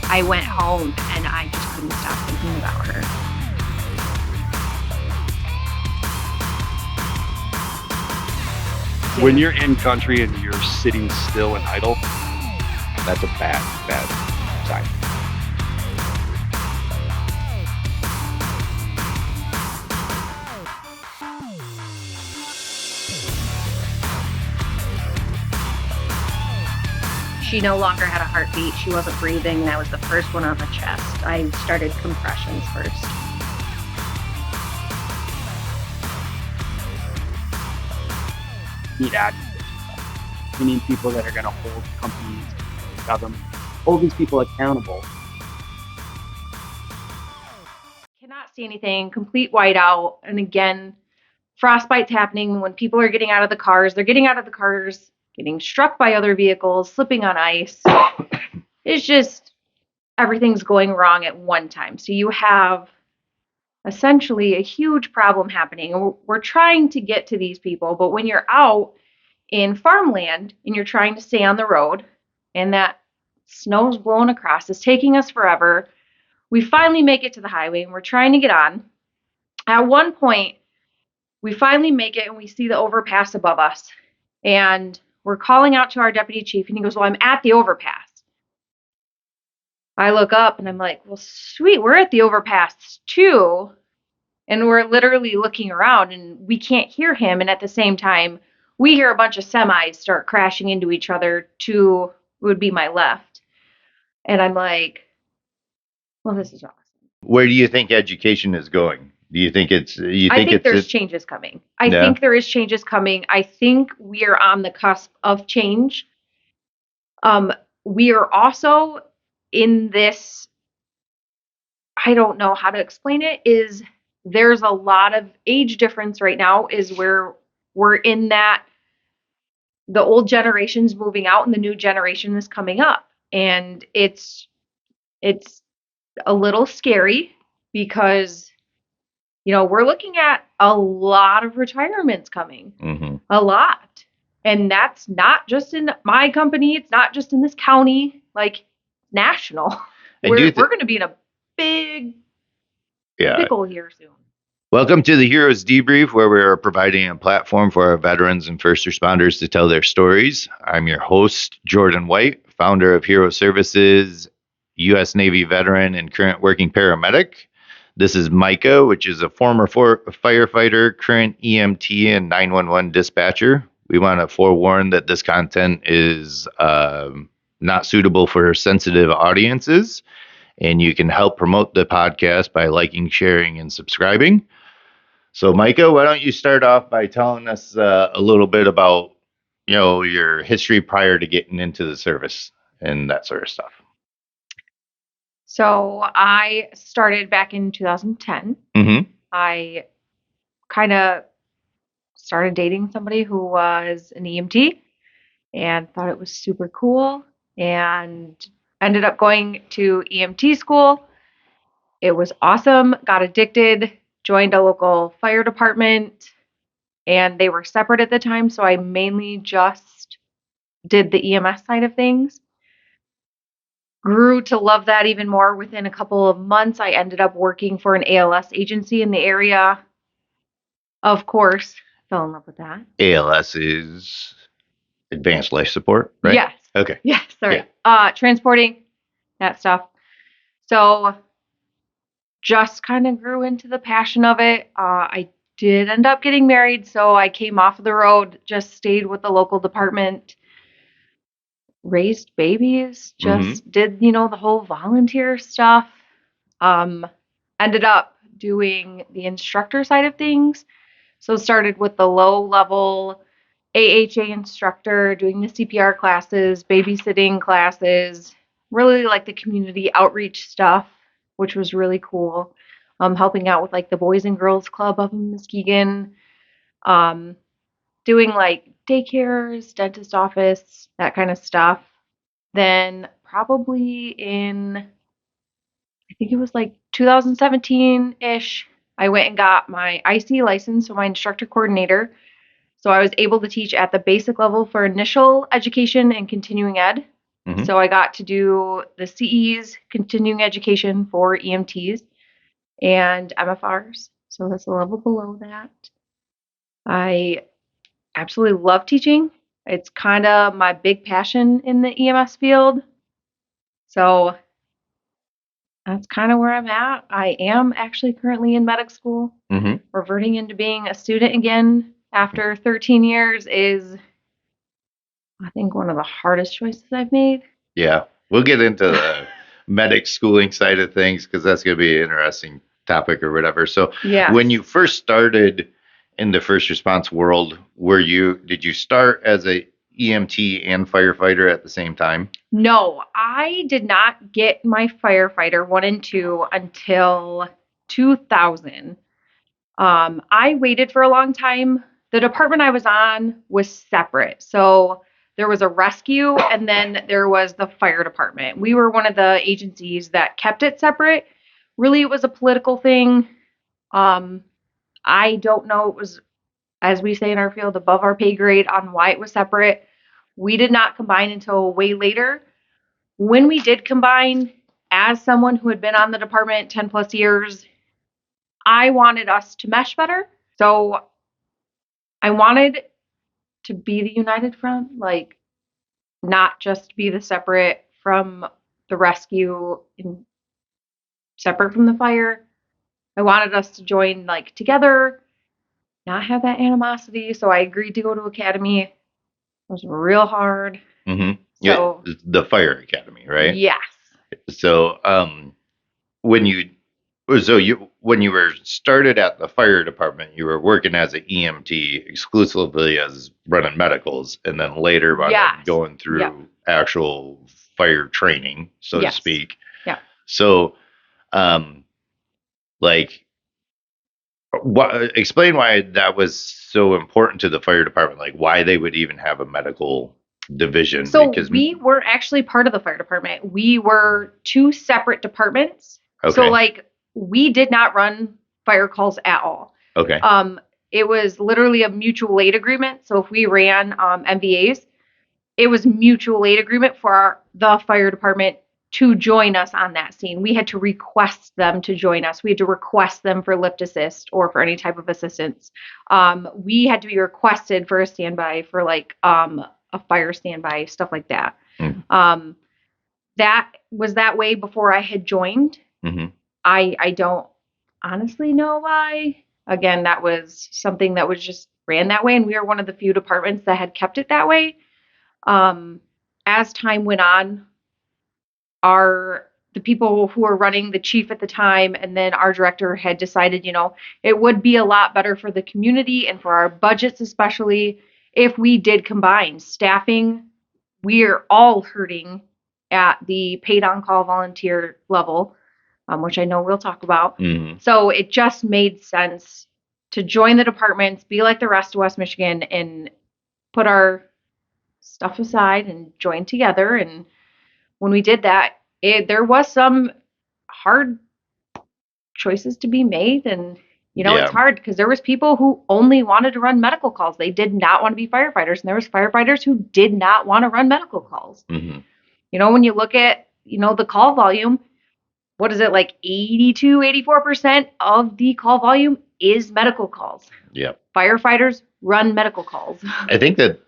I went home and I just couldn't stop thinking about her. When you're in country and you're sitting still and idle, that's a bad sign. She no longer had a heartbeat. She wasn't breathing. And I was the first one on the chest. I started compressions first. Need advocates. We need people that are going to hold companies, government, hold these people accountable. Cannot see anything, complete whiteout. And again, frostbite's happening when people are getting out of the cars. They're getting out of the cars, getting struck by other vehicles, slipping on ice. It's just everything's going wrong at one time. So you have essentially a huge problem happening. We're trying to get to these people, but when you're out in farmland and you're trying to stay on the road and that snow's blowing across, it's taking us forever. We finally make it to the highway and we're trying to get on. At one point, we finally make it and we see the overpass above us. And we're calling out to our deputy chief and he goes, "Well, I'm at the overpass." I look up and I'm like, "Well, sweet, we're at the overpass too." And we're literally looking around and we can't hear him. And at the same time, we hear a bunch of semis start crashing into each other to would be my left. And I'm like, well, this is awesome. Where do you think education is going? Do you think it's, I think there's changes coming. I think there is changes coming. I think we are on the cusp of change. We are also in this, I don't know how to explain it, is there's a lot of age difference right now is where we're in that the old generation's moving out and the new generation is coming up. And it's a little scary because, you know, we're looking at a lot of retirements coming, a lot. And that's not just in my company. It's not just in this county, like national. We're going to be in a big pickle here soon. Welcome to the Heroes Debrief, where we are providing a platform for our veterans and first responders to tell their stories. I'm your host, Jordan White, founder of Hero Services, U.S. Navy veteran and current working paramedic. This is Micha, which is a former firefighter, current EMT and 911 dispatcher. We want to forewarn that this content is not suitable for sensitive audiences, and you can help promote the podcast by liking, sharing, and subscribing. So, Micha, why don't you start off by telling us a little bit about, you know, your history prior to getting into the service and that sort of stuff. So I started back in 2010. I kind of started dating somebody who was an EMT and thought it was super cool and ended up going to EMT school. It was awesome, got addicted, joined a local fire department, and they were separate at the time, so I mainly just did the EMS side of things. Grew to love that even more. Within a couple of months, I ended up working for an ALS agency in the area. Of course, fell in love with that. ALS is Advanced Life Support, right? Yes. Okay. Yes, sorry. Yeah. Transporting, that stuff. So just kind of grew into the passion of it. I did end up getting married, so I came off of the road, just stayed with the local department, raised babies, just did, you know, the whole volunteer stuff. Ended up doing the instructor side of things. So started with the low level AHA instructor, doing the CPR classes, babysitting classes, really like the community outreach stuff, which was really cool. Helping out with like the Boys and Girls Club up in Muskegon, doing like daycares, dentist office, that kind of stuff. Then probably in, I think it was like 2017-ish, I went and got my IC license, so my instructor coordinator. So I was able to teach at the basic level for initial education and continuing ed. So I got to do the CEs, continuing education for EMTs, and MFRs. So that's a level below that. I absolutely love teaching. It's kind of my big passion in the EMS field. So that's kind of where I'm at. I am actually currently in medic school. Reverting into being a student again after 13 years is, I think, one of the hardest choices I've made. Yeah. We'll get into the medic schooling side of things because that's going to be an interesting topic or whatever. So when you first started in the first response world, did you start as a EMT and firefighter at the same time? No, I did not get my firefighter 1 and 2 until 2000. I waited for a long time. The department I was on was separate. So there was a rescue and then there was the fire department. We were one of the agencies that kept it separate. Really, it was a political thing. I don't know. It was, as we say in our field, above our pay grade on why it was separate. We did not combine until way later. When we did combine, as someone who had been on the department 10 plus years, I wanted us to mesh better. So I wanted to be the united front, like not just be the separate from the rescue and separate from the fire. I wanted us to join like together, not have that animosity. So I agreed to go to academy. It was real hard. So the fire academy, right? Yes. So when you were started at the fire department, you were working as an EMT exclusively as running medicals, and then later going through actual fire training, so to speak. Yeah. So, explain why that was so important to the fire department, like why they would even have a medical division. So we were actually part of the fire department. We were 2 separate departments. Okay. So like we did not run fire calls at all. Okay. It was literally a mutual aid agreement. So if we ran MVAs, it was mutual aid agreement for the fire department to join us on that scene. We had to request them to join us. We had to request them for lift assist or for any type of assistance. We had to be requested for a standby for like a fire standby, stuff like that. That was that way before I had joined. I don't honestly know why. Again, that was something that was just ran that way, and we are one of the few departments that had kept it that way. As time went on, the people who were running, the chief at the time, and then our director had decided, it would be a lot better for the community and for our budgets, especially if we did combine staffing. We're all hurting at the paid on-call volunteer level, which I know we'll talk about. So it just made sense to join the departments, be like the rest of West Michigan, and put our stuff aside and join together. And when we did that, there was some hard choices to be made. And, it's hard because there was people who only wanted to run medical calls. They did not want to be firefighters. And there was firefighters who did not want to run medical calls. When you look at, the call volume, what is it, like 82, 84% of the call volume is medical calls. Yeah. Firefighters run medical calls. I think that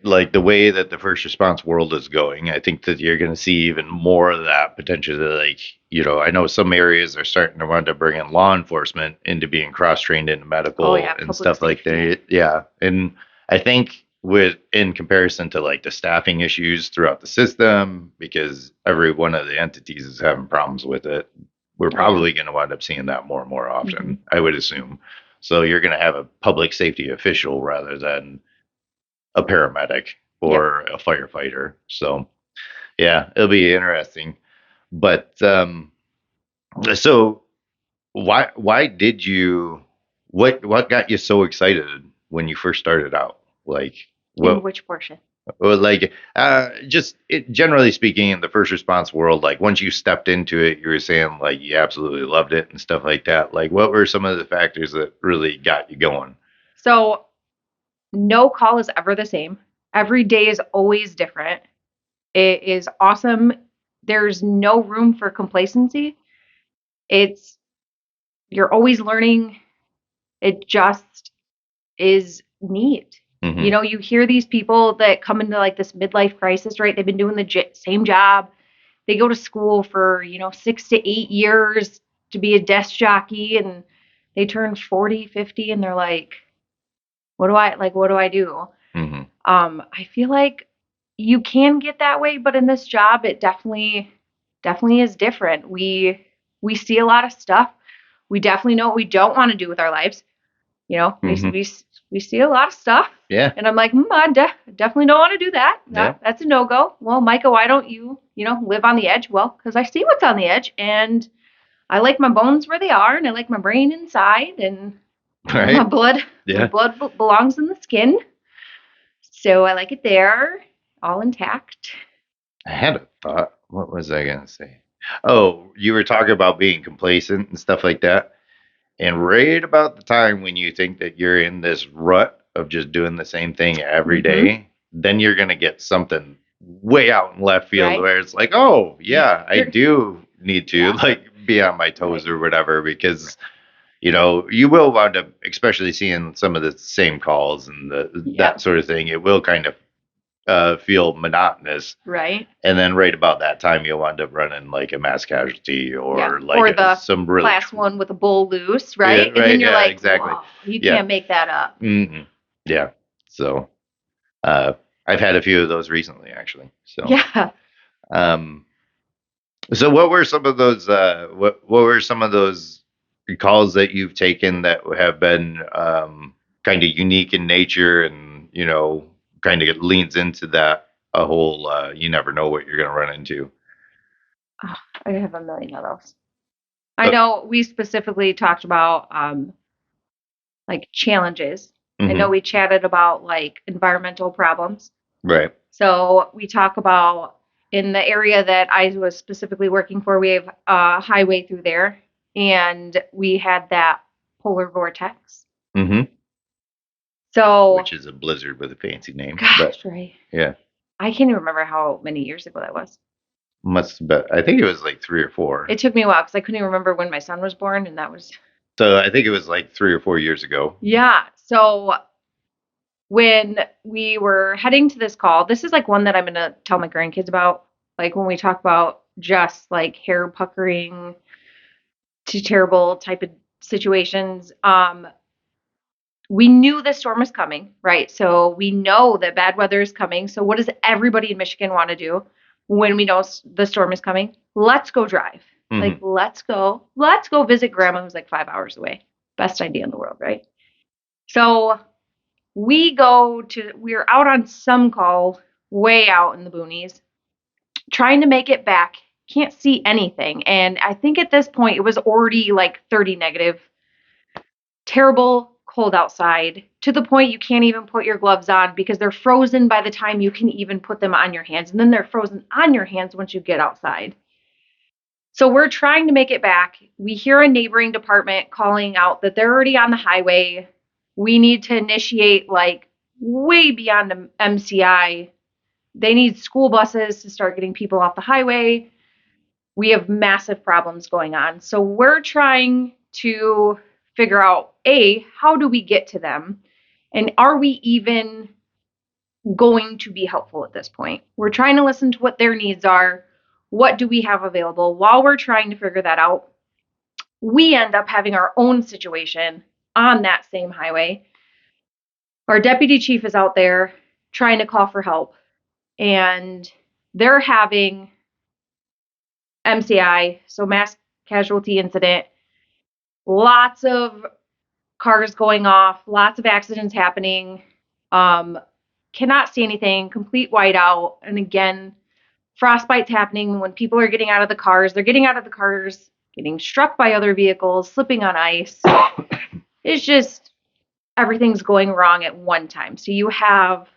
like the way that the first response world is going, I think that you're going to see even more of that potentially. Like, I know some areas are starting to want to bring in law enforcement into being cross-trained into medical and stuff like that. Yeah. And I think in comparison to like the staffing issues throughout the system, because every one of the entities is having problems with it, we're probably going to wind up seeing that more and more often, I would assume. So you're going to have a public safety official rather than a paramedic or a firefighter. So yeah, it'll be interesting. But so why did you what got you so excited when you first started out? Like in which portion? Well, like generally speaking, in the first response world, like once you stepped into it, you were saying like you absolutely loved it and stuff like that. Like what were some of the factors that really got you going? So no call is ever the same. Every day is always different. It is awesome. There's no room for complacency. You're always learning. It just is neat. Mhm. You know, you hear these people that come into like this midlife crisis, right? They've been doing the same job. They go to school for, 6 to 8 years to be a desk jockey, and they turn 40, 50, and they're like, what do I do? Mhm. I feel like you can get that way, but in this job it definitely is different. We see a lot of stuff. We definitely know what we don't want to do with our lives. Mhm. We see a lot of stuff. Yeah. And I'm like, I definitely don't want to do that. Yeah. That's a no go. Well, Micah, why don't you, live on the edge? Well, because I see what's on the edge, and I like my bones where they are, and I like my brain inside, and Right. my blood, Yeah. belongs in the skin. So I like it there, all intact. I had a thought. What was I gonna say? Oh, you were talking about being complacent and stuff like that. And right about the time when you think that you're in this rut of just doing the same thing every Mhm. day, then you're gonna get something way out in left field Right. where it's like, oh yeah, I You're- do need to Yeah. like be on my toes Right. or whatever, because you will wind up, especially seeing some of the same calls and Yep. that sort of thing. It will kind of feel monotonous. Right. And then right about that time, you'll wind up running like a mass casualty or Yeah. like Or the some really class one with a bull loose, Yeah, right? And right, then you're yeah, like, exactly. whoa, you Yeah. can't make that up. Mhm. Yeah. So I've had a few of those recently, actually. So Yeah. um, so what were some of those what were some of those calls that you've taken that have been kind of unique in nature, and kind of leans into that a whole you never know what you're going to run into. Oh, I have a million of those. I know we specifically talked about like challenges. I know Mhm. we chatted about like environmental problems. Right. So we talk about in the area that I was specifically working for, we have a highway through there, and we had that polar vortex. Mhm. So, Which is a blizzard with a fancy name, but gosh, right. yeah, I can't even remember how many years ago that was. must be. I think it was like 3 or 4. It took me a while because I couldn't even remember when my son was born, and that was. So I think it was like 3 or 4 years ago. Yeah. So when we were heading to this call, this is like one that I'm going to tell my grandkids about. Like when we talk about just like hair puckering to terrible type of situations. We knew the storm was coming, right? So we know that bad weather is coming. So what does everybody in Michigan want to do when we know the storm is coming? Let's go drive. Mhm. Like, let's go visit grandma who's like 5 hours away. Best idea in the world, right? So we're out on some call way out in the boonies, trying to make it back. Can't see anything. And I think at this point it was already like 30 negative. Terrible cold outside to the point you can't even put your gloves on because they're frozen by the time you can even put them on your hands. And then they're frozen on your hands once you get outside. So we're trying to make it back. We hear a neighboring department calling out that they're already on the highway. We need to initiate like way beyond the MCI. They need school buses to start getting people off the highway. We have massive problems going on. So we're trying to figure out how do we get to them? And are we even going to be helpful at this point? We're trying to listen to what their needs are. What do we have available? While we're trying to figure that out, we end up having our own situation on that same highway. Our deputy chief is out there trying to call for help, and they're having MCI, so mass casualty incident, lots of cars going off, lots of accidents happening. Cannot see anything, complete whiteout. And again, frostbite's happening when people are getting out of the cars. They're getting out of the cars, getting struck by other vehicles, slipping on ice. It's just everything's going wrong at one time. So you have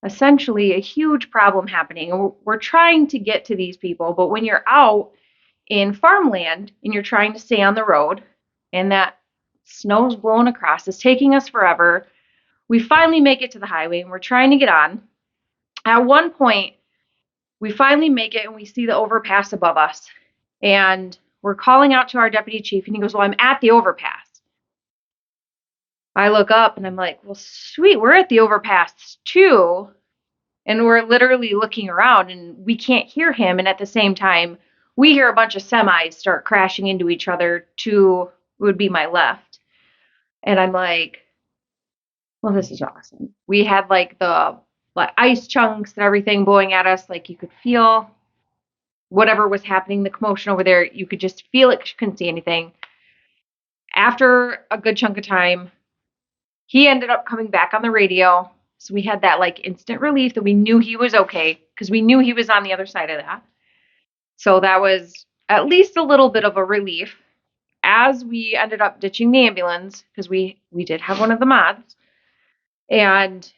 essentially a huge problem happening. We're trying to get to these people, but when you're out in farmland and you're trying to stay on the road and that snow's blowing across, it's taking us forever. We finally make it to the highway and we're trying to get on. At one point, we finally make it and we see the overpass above us. And we're calling out to our deputy chief and he goes, well, I'm at the overpass. I look up and I'm like, well, sweet, we're at the overpass too. And we're literally looking around and we can't hear him. And at the same time, we hear a bunch of semis start crashing into each other to would be my left. And I'm like, well, this is awesome. We had like the ice chunks and everything blowing at us. Like you could feel whatever was happening, the commotion over there. You could just feel it because you couldn't see anything. After a good chunk of time, he ended up coming back on the radio. So we had that like instant relief that we knew he was okay because we knew he was on the other side of that. So that was at least a little bit of a relief. As we ended up ditching the ambulance, because we did have one of the mods, and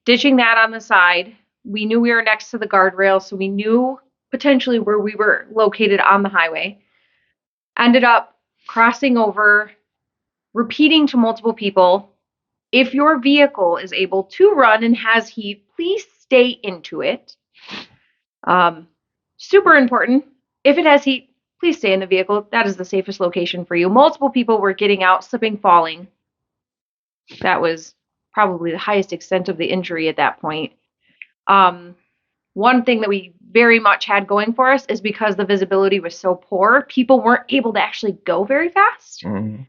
ditching that on the side, we knew we were next to the guardrail, so we knew potentially where we were located on the highway. Ended up crossing over, repeating to multiple people, if your vehicle is able to run and has heat, please stay into it. Super important. If it has heat, please stay in the vehicle. That is the safest location for you. Multiple people were getting out, slipping, falling. That was probably the highest extent of the injury at that point. One thing that we very much had going for us is because the visibility was so poor, people weren't able to actually go very fast. Mm-hmm.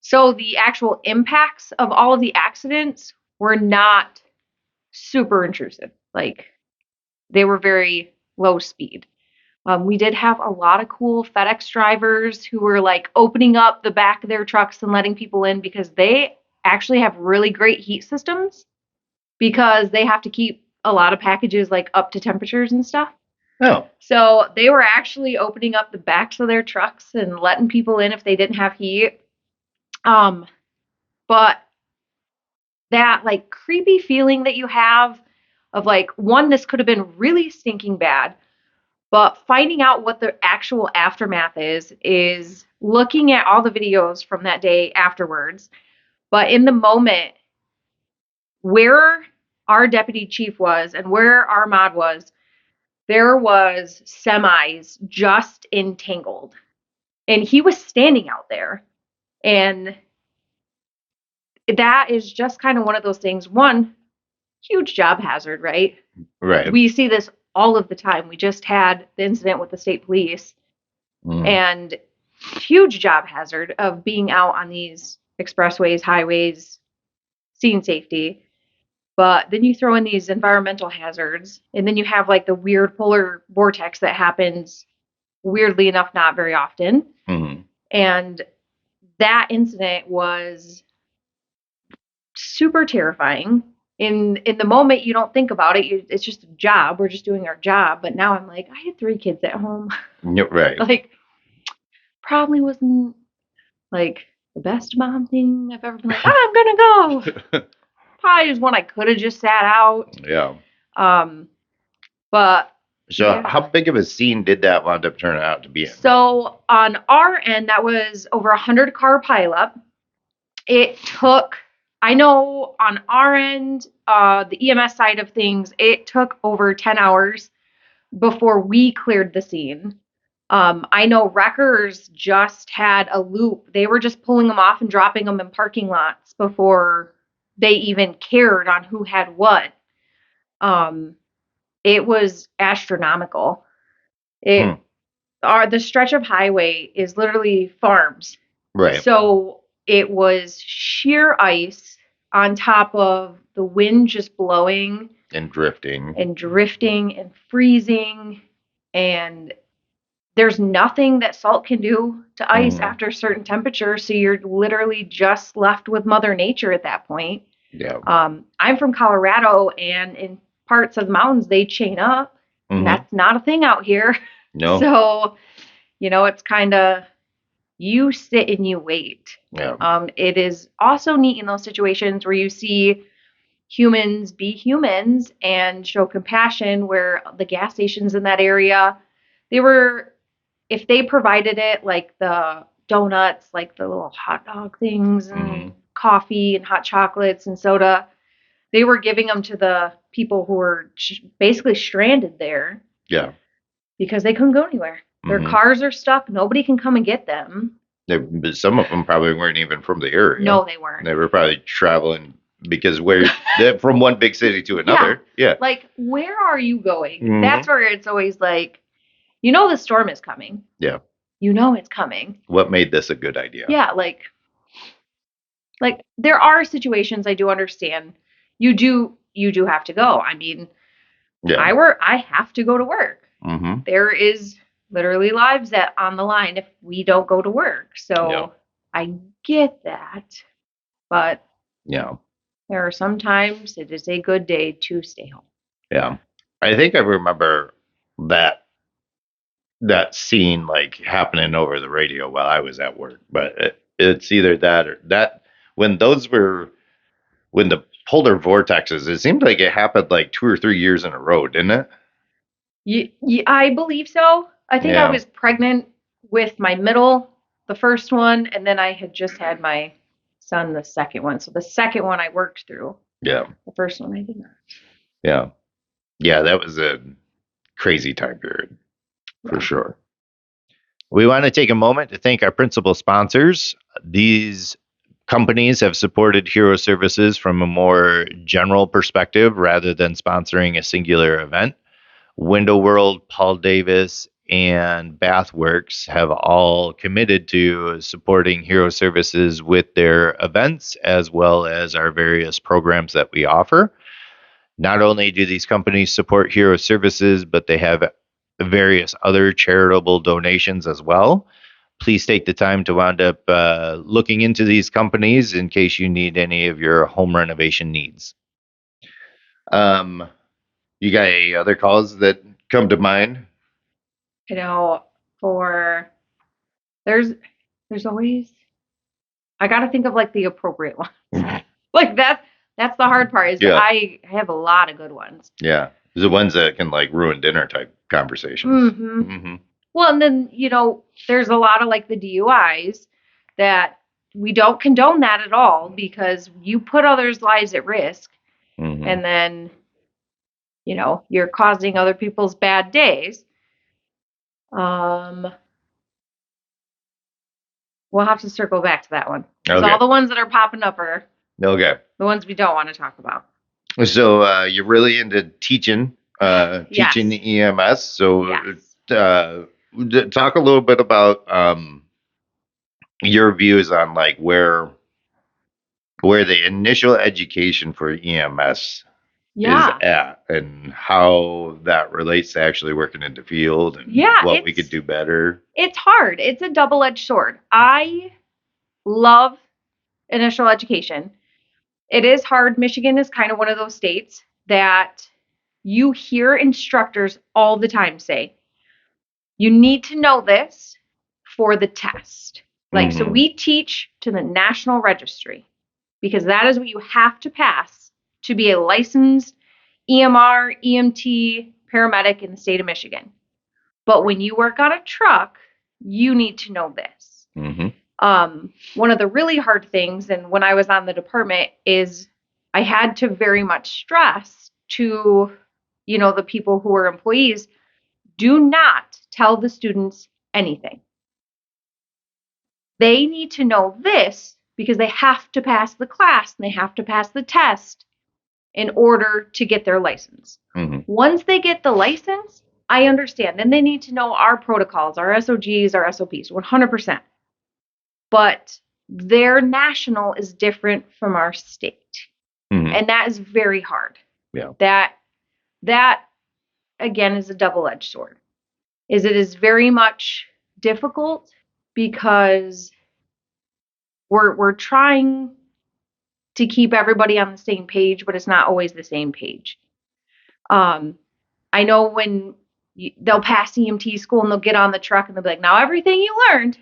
So the actual impacts of all of the accidents were not super intrusive. Like they were very low speed. We did have a lot of cool FedEx drivers who were like opening up the back of their trucks and letting people in because they actually have really great heat systems because they have to keep a lot of packages like up to temperatures and stuff. Oh. So they were actually opening up the backs of their trucks and letting people in if they didn't have heat. But that like creepy feeling that you have of like, one, this could have been really stinking bad. But finding out what the actual aftermath is looking at all the videos from that day afterwards. But in the moment, where our deputy chief was and where our mod was, there was semis just entangled. And he was standing out there. And that is just kind of one of those things. One, huge job hazard, right? Right. We see this all of the time. We just had the incident with the state police. And huge job hazard of being out on these expressways, highways, scene safety. But then you throw in these environmental hazards, and then you have like the weird polar vortex that happens, weirdly enough, not very often. Mm-hmm. And that incident was super terrifying. In the moment, you don't think about it. It's just a job. We're just doing our job. But now I'm like, I had 3 kids at home. Right. Like, probably wasn't like the best mom thing I've ever been like, I'm gonna go. Probably was one I could have just sat out. Yeah. But so yeah. How big of a scene did that wind up turning out to be in? So on our end, that was over 100 car pileup. It took, I know on our end, the EMS side of things, it took over 10 hours before we cleared the scene. I know wreckers just had a loop. They were just pulling them off and dropping them in parking lots before they even cared on who had what. It was astronomical. The stretch of highway is literally farms. Right. So it was sheer ice on top of the wind just blowing. And drifting. And freezing. And there's nothing that salt can do to ice after a certain temperature. So you're literally just left with Mother Nature at that point. Yeah. I'm from Colorado, and in parts of the mountains, they chain up. Mm-hmm. And that's not a thing out here. No. So, it's kind of, you sit and you wait. Yeah. It is also neat in those situations where you see humans be humans and show compassion, where the gas stations in that area, if they provided it, like the donuts, like the little hot dog things and coffee and hot chocolates and soda, they were giving them to the people who were basically stranded there. Yeah. Because they couldn't go anywhere. Their cars are stuck. Nobody can come and get them. Some of them probably weren't even from the area. No, they weren't. They were probably traveling because from one big city to another. Yeah. Like, where are you going? That's where it's always like, the storm is coming. Yeah. It's coming. What made this a good idea? Yeah, like there are situations I do understand. You do have to go. I mean, I have to go to work. There is literally lives that on the line if we don't go to work. So I get that. But there are sometimes it is a good day to stay home. Yeah. I think I remember that scene like happening over the radio while I was at work, but it's either that or that when the polar vortexes, it seemed like it happened like 2 or 3 years in a row, didn't it? I believe so. I think I was pregnant with my middle, the first one, and then I had just had my son, the second one. So the second one I worked through. Yeah. The first one I did not. Yeah. Yeah, that was a crazy time period for sure. We want to take a moment to thank our principal sponsors. These companies have supported Hero Services from a more general perspective rather than sponsoring a singular event. Window World, Paul Davis, and Bathworks have all committed to supporting Hero Services with their events as well as our various programs that we offer. Not only do these companies support Hero Services, but they have various other charitable donations as well. Please take the time to wind up looking into these companies in case you need any of your home renovation needs. You got any other calls that come to mind? There's always, I got to think of like the appropriate ones. Like that's the hard part is I have a lot of good ones. Yeah. The ones that can like ruin dinner type conversations. Well, and then, there's a lot of like the DUIs that we don't condone that at all because you put others' lives at risk and then, you're causing other people's bad days. We'll have to circle back to that one. Because all the ones that are popping up are the ones we don't want to talk about. So you're really into teaching the EMS. So talk a little bit about your views on like where the initial education for EMS is at and how that relates to actually working in the field and what we could do better. It's hard. It's a double-edged sword. I love initial education. It is hard. Michigan is kind of one of those states that you hear instructors all the time say, you need to know this for the test. Like, so we teach to the National Registry because that is what you have to pass to be a licensed EMR, EMT, paramedic in the state of Michigan. But when you work on a truck, you need to know this. One of the really hard things, and when I was on the department, is I had to very much stress to, the people who are employees, do not tell the students anything. They need to know this because they have to pass the class and they have to pass the test in order to get their license. Once they get the license, I understand. Then they need to know our protocols, our SOGs, our SOPs, 100%. But their national is different from our state. And that is very hard. Yeah. That again is a double-edged sword. It is very much difficult because we're trying to keep everybody on the same page, but it's not always the same page. I know when they'll pass EMT school and they'll get on the truck and they'll be like, now everything you learned,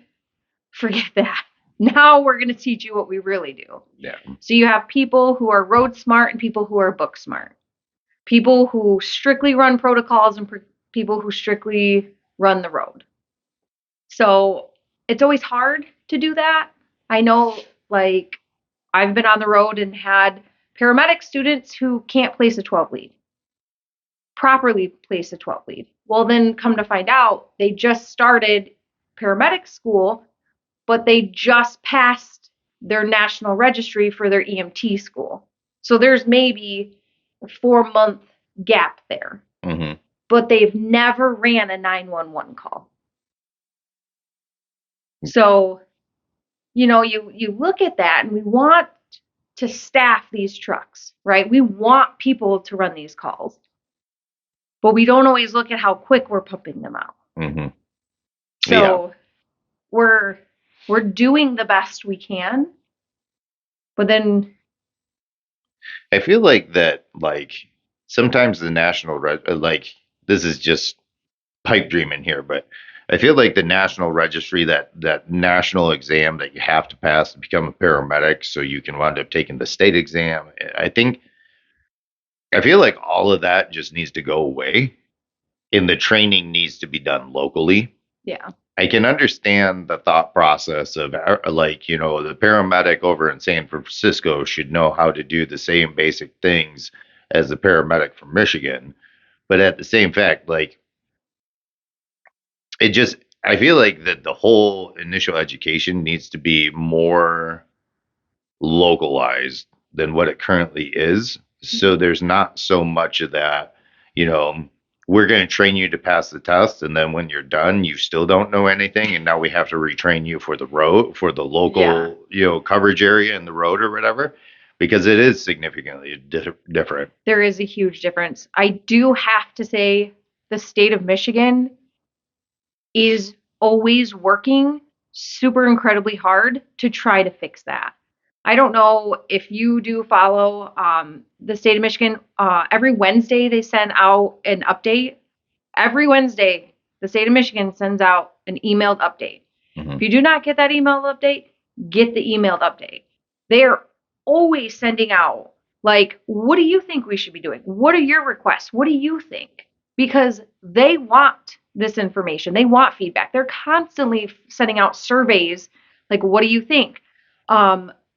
forget that. Now we're going to teach you what we really do. Yeah. So you have people who are road smart and people who are book smart. People who strictly run protocols and people who strictly run the road. So it's always hard to do that. I know, like, I've been on the road and had paramedic students who can't place a 12 lead. properly place a 12 lead. Well, then come to find out, they just started paramedic school, but they just passed their national registry for their EMT school. So there's maybe a 4-month gap there. Mm-hmm. But they've never ran a 911 call. So, you look at that, and we want to staff these trucks, right? We want people to run these calls, but we don't always look at how quick we're pumping them out. Mm-hmm. So we're doing the best we can, but then I feel like that, sometimes the national, this is just pipe dreaming here, but I feel like the national registry, that national exam that you have to pass to become a paramedic so you can wind up taking the state exam. I feel like all of that just needs to go away, and the training needs to be done locally. Yeah. I can understand the thought process of the paramedic over in San Francisco should know how to do the same basic things as the paramedic from Michigan. But at the same fact, I feel like that the whole initial education needs to be more localized than what it currently is. So there's not so much of that, we're going to train you to pass the test, and then when you're done, you still don't know anything, and now we have to retrain you for the road, for the local, coverage area in the road or whatever, because it is significantly different. There is a huge difference. I do have to say the state of Michigan is always working super incredibly hard to try to fix that. I don't know if you do follow the state of Michigan. Every Wednesday, they send out an update. Every Wednesday, the state of Michigan sends out an emailed update. Mm-hmm. If you do not get that emailed update, get the emailed update. They are always sending out, what do you think we should be doing? What are your requests? What do you think? Because they want this information. They want feedback. They're constantly sending out surveys, what do you think?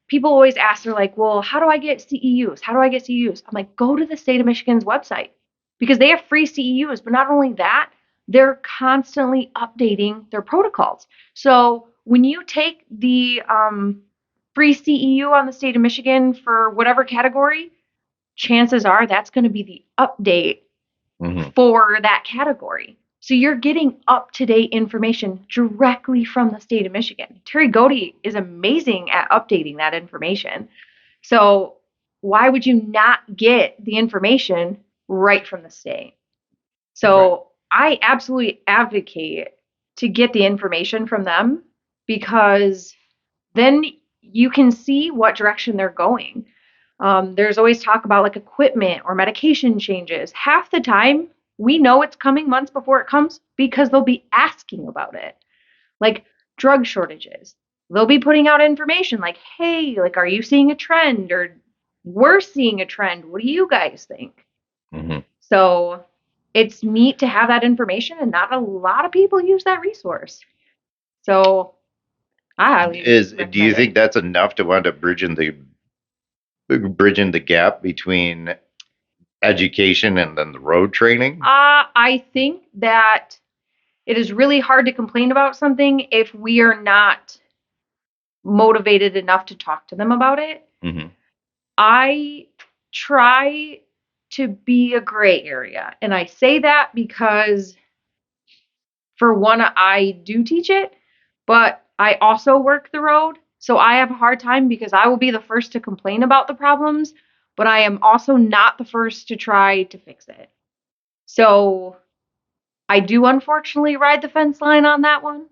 People always ask, they're like, well, how do I get CEUs? How do I get CEUs? I'm like, go to the state of Michigan's website, because they have free CEUs. But not only that, they're constantly updating their protocols. So when you take the free CEU on the state of Michigan for whatever category, chances are that's going to be the update for that category. So you're getting up-to-date information directly from the state of Michigan. Terry Godey is amazing at updating that information. So why would you not get the information right from the state? So I absolutely advocate to get the information from them, because then you can see what direction they're going. There's always talk about equipment or medication changes. Half the time, we know it's coming months before it comes because they'll be asking about it. Drug shortages. They'll be putting out information hey, are you seeing a trend? Or we're seeing a trend. What do you guys think? Mm-hmm. So it's neat to have that information, and not a lot of people use that resource. So I highly recommend do you think that's enough to wind up bridging the gap between education and then the road training? I think that it is really hard to complain about something if we are not motivated enough to talk to them about it. Mm-hmm. I try to be a gray area. And I say that because, for one, I do teach it, but I also work the road. So I have a hard time, because I will be the first to complain about the problems, but I am also not the first to try to fix it. So I do unfortunately ride the fence line on that one.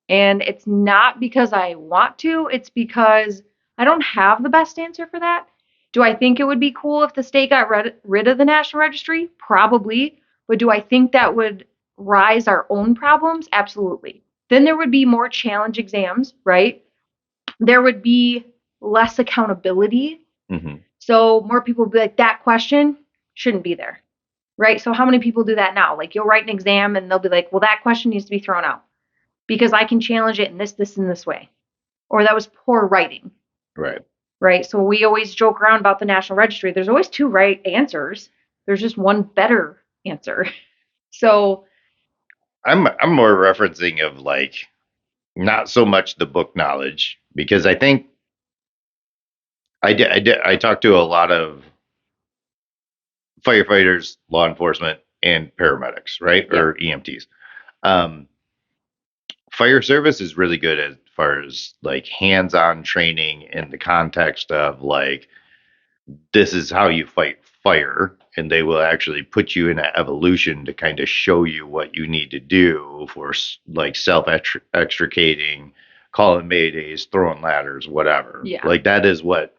And it's not because I want to, it's because I don't have the best answer for that. Do I think it would be cool if the state got rid of the National Registry? Probably. But do I think that would rise our own problems? Absolutely. Then there would be more challenge exams, right? There would be less accountability. Mm-hmm. So more people would be like, that question shouldn't be there, right? So how many people do that now? You'll write an exam and they'll be like, well, that question needs to be thrown out because I can challenge it in this, and this way. Or that was poor writing. Right. So we always joke around about the National Registry. There's always two right answers. There's just one better answer. So I'm more referencing of like not so much the book knowledge, because I think I talked to a lot of firefighters, law enforcement, and paramedics, right? Yeah. Or EMTs. Um, Fire service is really good as far as like hands-on training in the context of like this is how you fight fire, and they will actually put you in an evolution to kind of show you what you need to do for like self extricating, calling maydays, throwing ladders, whatever. Yeah. Like that is what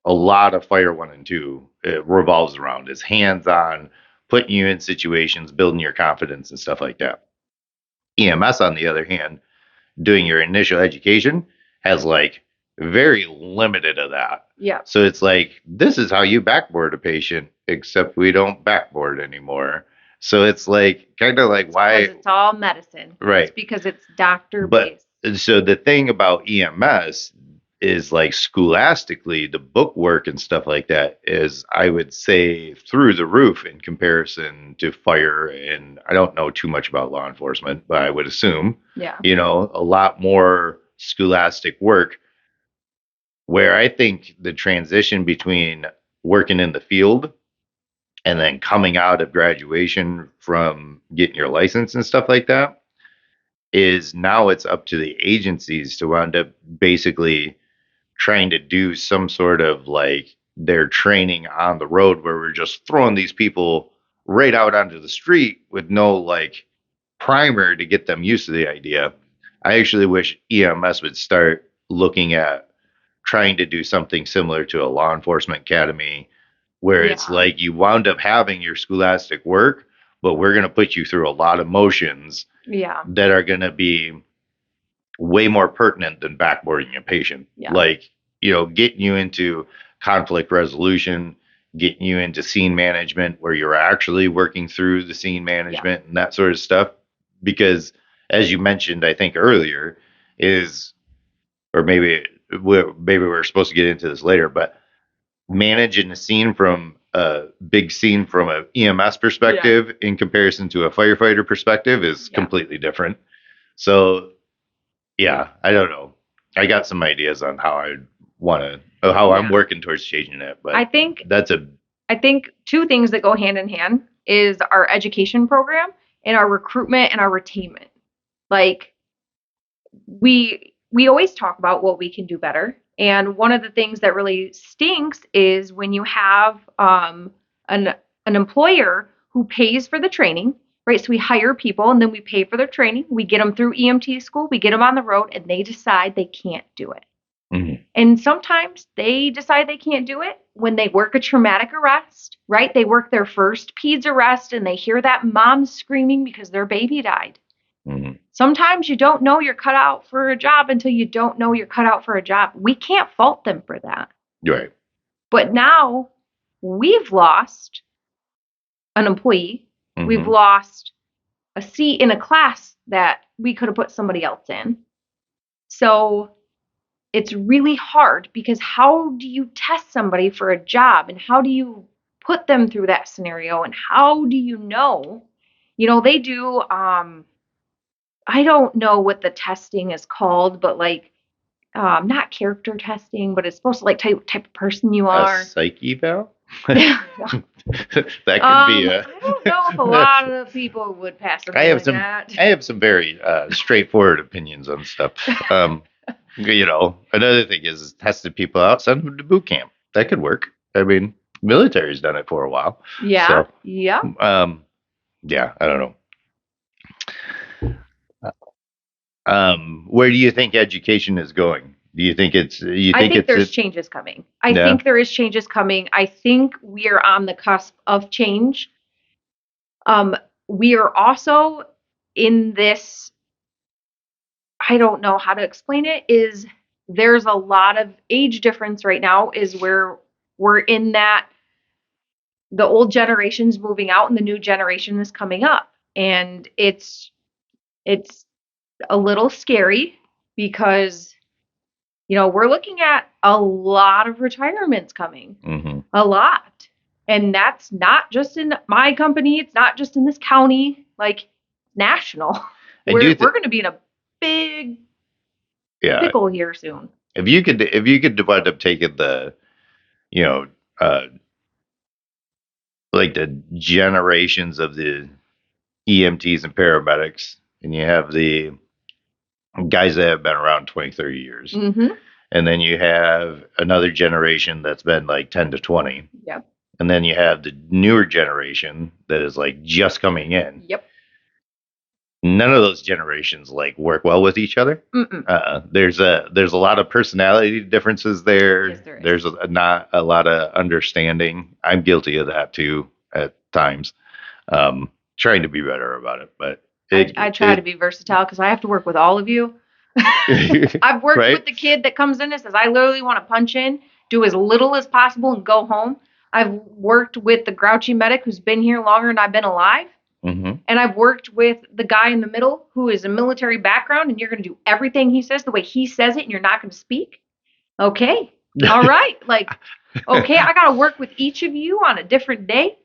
a lot of fire 1 and 2 revolves around, is hands-on, putting you in situations, building your confidence and stuff like that. EMS, on the other hand, doing your initial education has like very limited of that. Yeah. So it's like, this is how you backboard a patient, except we don't backboard anymore. So it's like kind of like why Because it's all medicine. Right. It's because it's doctor But based. so the thing about EMS is like scholastically, the book work and stuff like that is, I would say, through the roof in comparison to fire. And I don't know too much about law enforcement, but I would assume, Yeah. a lot more scholastic work, where I think the transition between working in the field and then coming out of graduation from getting your license and stuff like that is now it's up to the agencies to wind up basically trying to do some sort of like their training on the road, where we're just throwing these people right out onto the street with no like primer to get them used to the idea. I actually wish EMS would start looking at trying to do something similar to a law enforcement academy, where it's like you wound up having your scholastic work, but we're going to put you through a lot of motions that are going to be way more pertinent than backboarding a patient. Yeah. Like, getting you into conflict resolution, getting you into scene management, where you're actually working through the scene management and that sort of stuff. Because as you mentioned, I think earlier, or maybe we're supposed to get into this later, but managing a scene from a big scene from an EMS perspective in comparison to a firefighter perspective is completely different. So yeah, I don't know. I got some ideas on how I'm working towards changing it, but I think that's I think two things that go hand in hand is our education program and our recruitment and our retainment. Like we always talk about what we can do better. And one of the things that really stinks is when you have an employer who pays for the training, right? So we hire people and then we pay for their training. We get them through EMT school, we get them on the road, and they decide they can't do it. Mm-hmm. And sometimes they decide they can't do it when they work a traumatic arrest, right? They work their first PEDS arrest and they hear that mom screaming because their baby died. Mm-hmm. Sometimes you don't know you're cut out for a job until you don't know you're cut out for a job. We can't fault them for that. Right. But now we've lost an employee. Mm-hmm. We've lost a seat in a class that we could have put somebody else in. So it's really hard, because how do you test somebody for a job, and how do you put them through that scenario, and how do you know? They do I don't know what the testing is called, but like not character testing, but it's supposed to like type of person you are. A psych eval? That could be I don't know if a lot of people would pass something like that. I have some very straightforward opinions on stuff. Another thing is testing people out, send them to boot camp. That could work. I mean, military's done it for a while. Yeah. So, yeah. I don't know. Where do you think education is going? Do you think I think there's changes coming. I think there is changes coming. I think we are on the cusp of change. We are also in this, I don't know how to explain it, is there's a lot of age difference right now, is where we're in that the old generation's moving out and the new generation is coming up. And it's a little scary, because we're looking at a lot of retirements coming. Mm-hmm. A lot. And that's not just in my company. It's not just in this county, like national. We're going to be in a big pickle here soon. If you could wind up taking the, uh, like the generations of the EMTs and paramedics, and you have the guys that have been around 20, 30 years. Mm-hmm. And then you have another generation that's been like 10 to 20. Yep. And then you have the newer generation that is like just coming in. Yep. None of those generations like work well with each other. There's a lot of personality differences there. Yes, there is. There's not a lot of understanding. I'm guilty of that too at times. Trying to be better about it, but I try to be versatile because I have to work with all of you. I've worked with the kid that comes in and says, I literally want to punch in, do as little as possible, and go home. I've worked with the grouchy medic who's been here longer than I've been alive. Mm-hmm. And I've worked with the guy in the middle who is a military background, and you're going to do everything he says the way he says it, and you're not going to speak. Okay. All right. Like, okay, I got to work with each of you on a different day,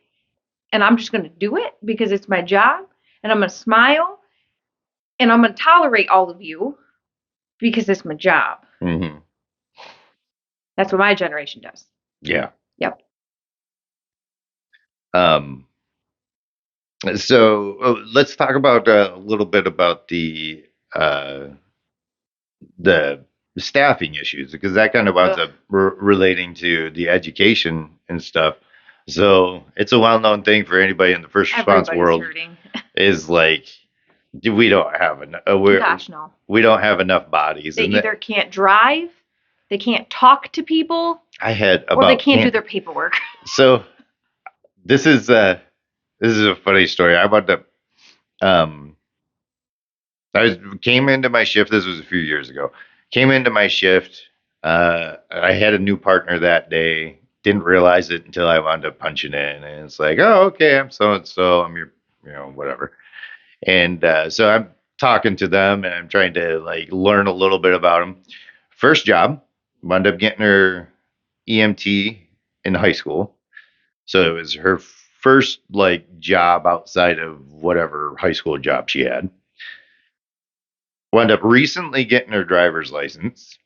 and I'm just going to do it because it's my job, and I'm going to smile, and I'm going to tolerate all of you because it's my job. Mm-hmm. That's what my generation does. Yeah. Yep. So let's talk about a little bit about the staffing issues, because that kind of winds up relating to the education and stuff. So it's a well-known thing for anybody in the first response world is like, we don't have enough. Gosh, no. We don't have enough bodies. They either can't drive, they can't talk to people, or they can't do their paperwork. So this is a funny story. I wound up, came into my shift. This was a few years ago. Came into my shift. I had a new partner that day. Didn't realize it until I wound up punching in, and it's like, oh, okay, I'm so and so. I'm your, whatever. And so I'm talking to them, and I'm trying to like learn a little bit about them. First job, wound up getting her EMT in high school. So it was her first like job outside of whatever high school job she had. Wound up recently getting her driver's license.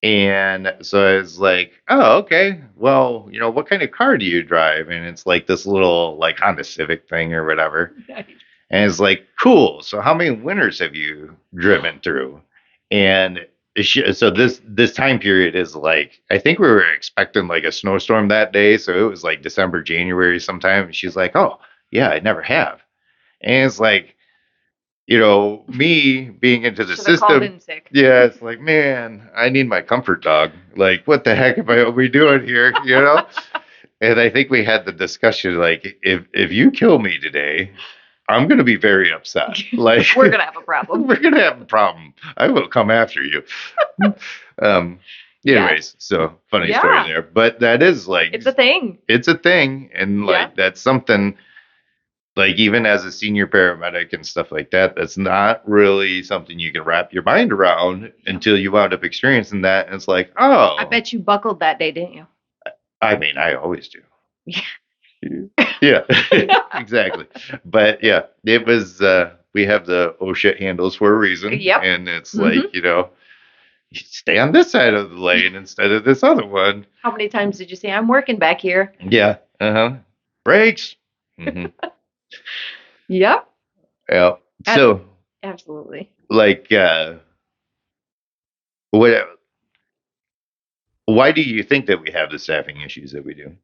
And so I was like, oh, okay. Well, what kind of car do you drive? And it's like this little like Honda Civic thing or whatever. Nice. And it's like, cool. So how many winters have you driven through? And so this time period is like, I think we were expecting like a snowstorm that day. So it was like December, January sometime. And she's like, oh, yeah, I never have. And it's like, me being into the system. Yeah, it's like, man, I need my comfort dog. Like, what the heck are we doing here? And I think we had the discussion, like, if you kill me today, I'm going to be very upset. Like, we're going to have a problem. We're going to have a problem. I will come after you. Anyways, so funny story there. But that is like, it's a thing. It's a thing. And like, that's something, like, even as a senior paramedic and stuff like that, that's not really something you can wrap your mind around until you wound up experiencing that. And it's like, oh. I bet you buckled that day, didn't you? I mean, I always do. Yeah, exactly. But yeah, it was, we have the oh shit handles for a reason. Yep. And it's like, you stay on this side of the lane instead of this other one. How many times did you say, I'm working back here? Yeah. Brakes. Mm-hmm. Yep. Yeah. So. Absolutely. Like, why do you think that we have the staffing issues that we do?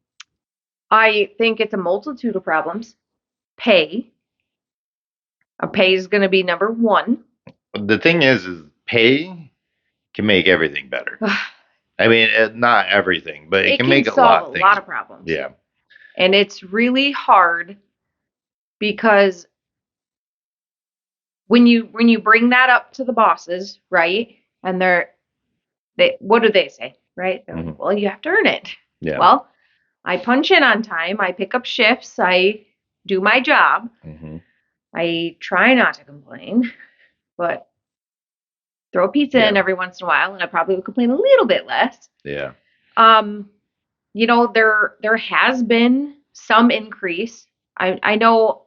I think it's a multitude of problems. Pay. Pay is going to be number one. The thing is pay can make everything better. I mean, not everything, but it can make a lot of problems. Yeah. And it's really hard because when you bring that up to the bosses, right? And what do they say, right? They're like, well, you have to earn it. Yeah. Well, I punch in on time. I pick up shifts. I do my job. Mm-hmm. I try not to complain, but throw pizza in every once in a while, and I probably would complain a little bit less. Yeah. there has been some increase. I know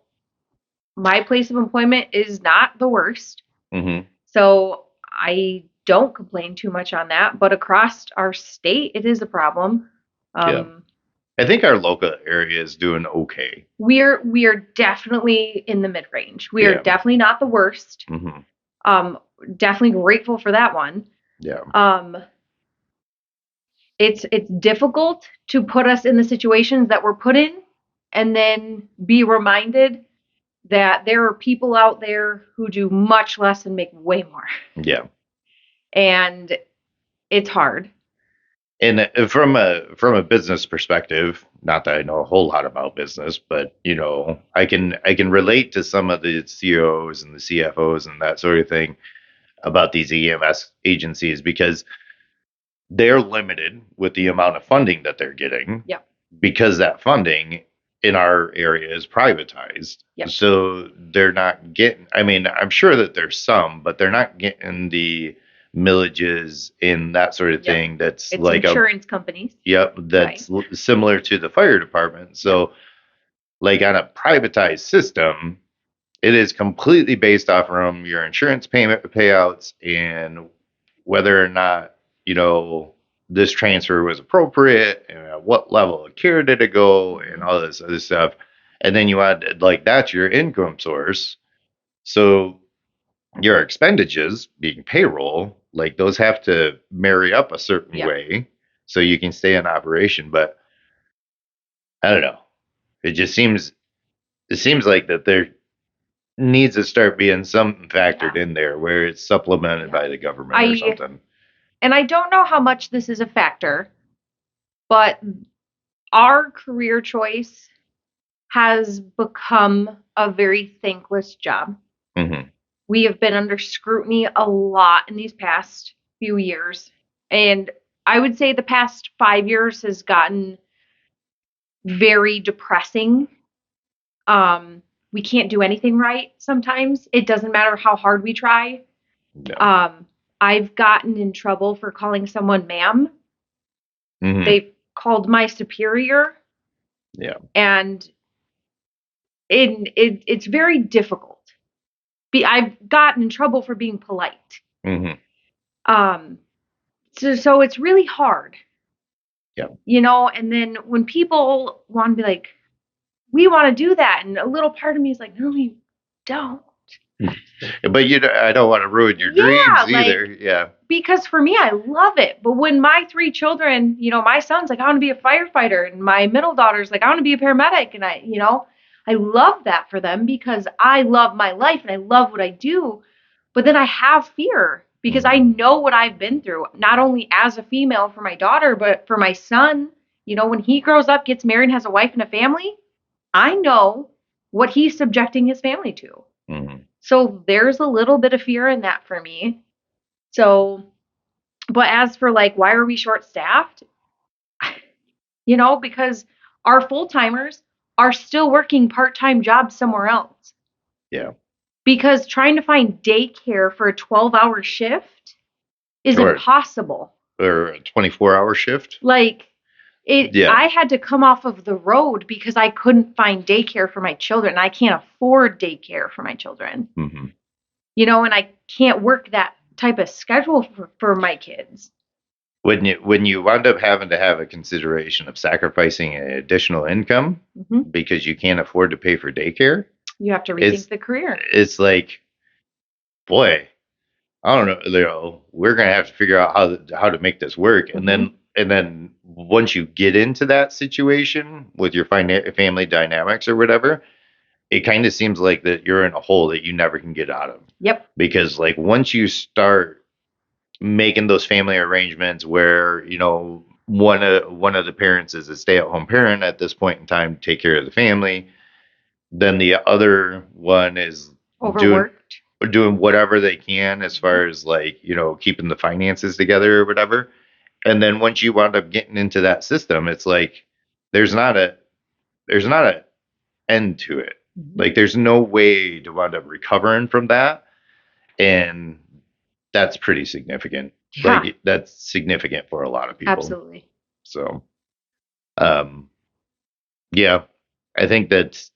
my place of employment is not the worst. Mm-hmm. So I don't complain too much on that, but across our state, it is a problem. Yeah. I think our local area is doing okay. We are definitely in the mid range. We are definitely not the worst. Mm-hmm. Definitely grateful for that one. Yeah. It's difficult to put us in the situations that we're put in, and then be reminded that there are people out there who do much less and make way more. Yeah. And it's hard. And from a business perspective, not that I know a whole lot about business, but I can relate to some of the CEOs and the CFOs and that sort of thing about these EMS agencies, because they're limited with the amount of funding that they're getting. Yep. Because that funding in our area is privatized. Yep. So they're not getting, I mean, I'm sure that there's some, but they're not getting the millages and that sort of thing. That's it's like insurance companies. Yep. That's similar to the fire department. So like on a privatized system, it is completely based off from your insurance payouts and whether or not, this transfer was appropriate and at what level of care did it go and all this other stuff. And then you add like that's your income source. So your expenditures being payroll, like those have to marry up a certain way so you can stay in operation. But I don't know. It seems like that there needs to start being something factored in there where it's supplemented by the government or something. And I don't know how much this is a factor, but our career choice has become a very thankless job. Mm-hmm. We have been under scrutiny a lot in these past few years. And I would say the past 5 years has gotten very depressing. We can't do anything right sometimes. It doesn't matter how hard we try. No. I've gotten in trouble for calling someone ma'am. Mm-hmm. They've called my superior. Yeah. And it's very difficult. I've gotten in trouble for being polite. Mm-hmm. So it's really hard. Yeah. And then when people want to be like, we want to do that, and a little part of me is like, no, you don't. But I don't want to ruin your dreams either. Yeah. Because for me, I love it. But when my 3 children, my son's like, I want to be a firefighter, and my middle daughter's like, I want to be a paramedic, and I love that for them because I love my life and I love what I do. But then I have fear because I know what I've been through, not only as a female for my daughter, but for my son. When he grows up, gets married, and has a wife and a family, I know what he's subjecting his family to. Mm-hmm. So there's a little bit of fear in that for me. So, but as for like, why are we short staffed? Because our full timers are still working part-time jobs somewhere else. Yeah. Because trying to find daycare for a 12-hour shift is impossible. Or a 24-hour shift. I had to come off of the road because I couldn't find daycare for my children. I can't afford daycare for my children. Mm-hmm. And I can't work that type of schedule for my kids. When you wound up having to have a consideration of sacrificing an additional income because you can't afford to pay for daycare, you have to rethink the career. It's like, boy, I don't know. We're gonna have to figure out how to make this work, and then once you get into that situation with your family dynamics or whatever, it kind of seems like that you're in a hole that you never can get out of. Yep. Because like once you start making those family arrangements where one of the parents is a stay-at-home parent at this point in time to take care of the family, then the other one is overworked, doing whatever they can as far as like keeping the finances together or whatever. And then once you wind up getting into that system, it's like there's not a end to it. Like there's no way to wind up recovering from that, and that's pretty significant. Yeah. Like that's significant for a lot of people. Absolutely. So Yeah, I think that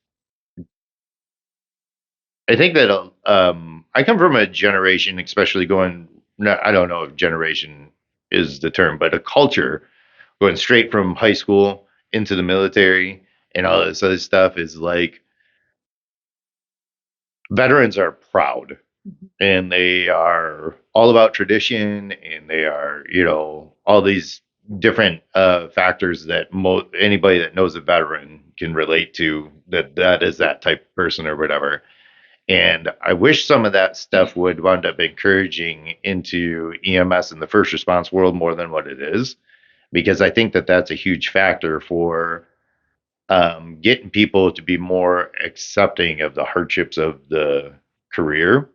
I come from a generation, especially going. No, I don't know if generation is the term, but a culture going straight from high school into the military and all this other stuff is like veterans are proud and they are all about tradition and they are, all these different factors that anybody that knows a veteran can relate to, that is that type of person or whatever. And I wish some of that stuff would wind up encouraging into EMS and the first response world more than what it is, because I think that that's a huge factor for getting people to be more accepting of the hardships of the career.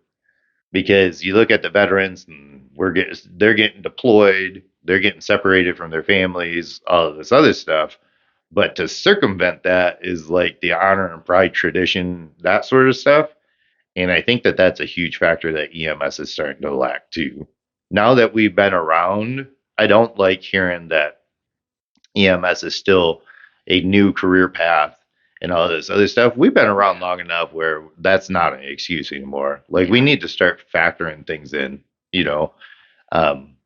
Because you look at the veterans and they're getting deployed, they're getting separated from their families, all of this other stuff. But to circumvent that is like the honor and pride tradition, that sort of stuff. And I think that that's a huge factor that EMS is starting to lack too. Now that we've been around, I don't like hearing that EMS is still a new career path and all this other stuff. We've been around long enough where that's not an excuse anymore. Like we need to start factoring things in, you know. Um,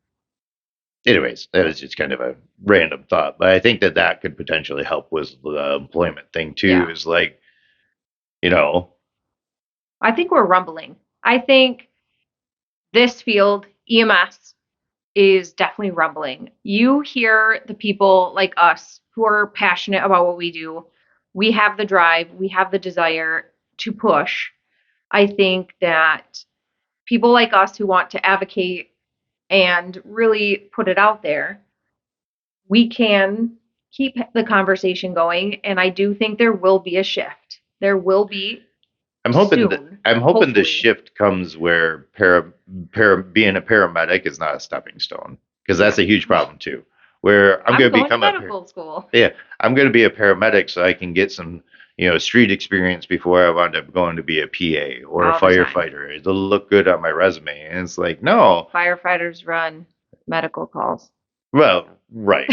Anyways, that was just kind of a random thought, but I think that that could potentially help with the employment thing too. Yeah. Is like, you know, I think we're rumbling. I think this field, EMS, is definitely rumbling. You hear the people like us who are passionate about what we do. We have the drive, we have the desire to push. I think that people like us who want to advocate and really put it out there, we can keep the conversation going. And I do think there will be a shift. There will be. I'm hoping soon, I'm hoping the hopefully. shift comes where being a paramedic is not a stepping stone, because that's a huge problem too. Where I'm going to become medical school. Yeah, I'm going to be a paramedic so I can get some, street experience before I wound up going to be a PA or a firefighter. It'll look good on my resume, and it's like, no, Firefighters run medical calls. well, right,